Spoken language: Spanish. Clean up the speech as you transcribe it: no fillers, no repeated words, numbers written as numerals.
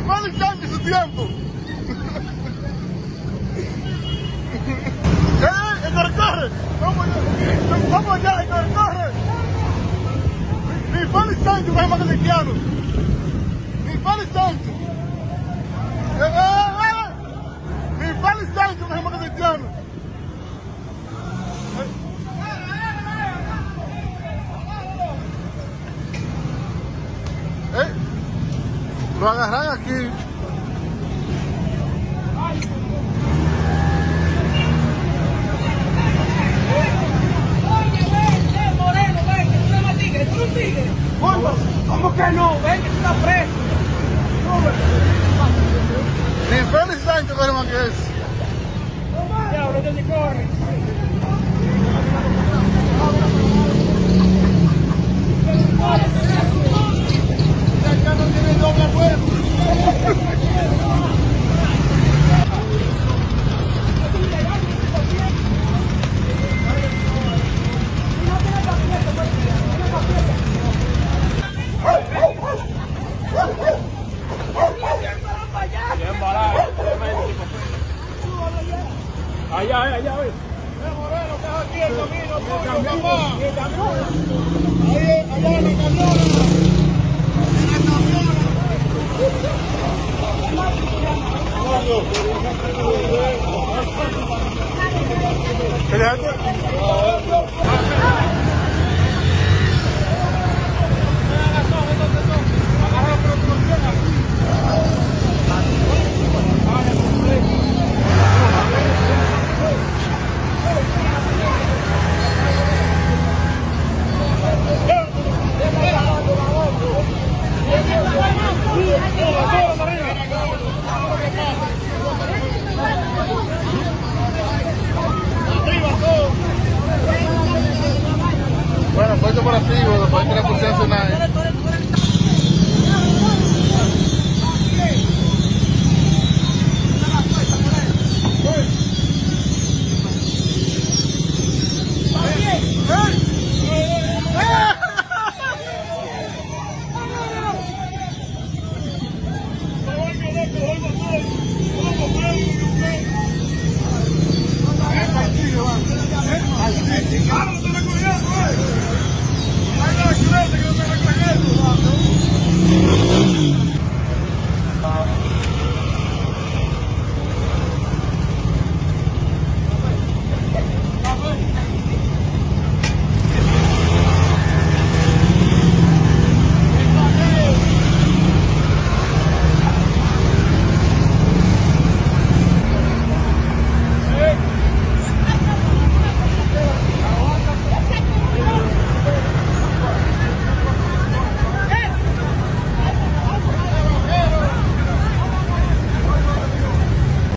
Félix Sánchez su tiempo. ¡El corre! ¡Vamos allá, el corre! Ni Félix Sánchez es más cristiano. Ni Félix Sánchez. Ni Félix Sánchez es más cristiano. Lo agarran aquí. Moreno, ven, que tú eres más tigre, tú eres un tigre. ¿Cómo que no? Ven, que tú estás preso. Ni Félix Sánchez es más que eso. Diablo, yo ni corre. Ya no tiene doble acuerdo. Allá, ve. Moreno, que es aquí el camino, papá. Allá en la camioneta. Bueno, pues por así, después que la pusieron a cenar.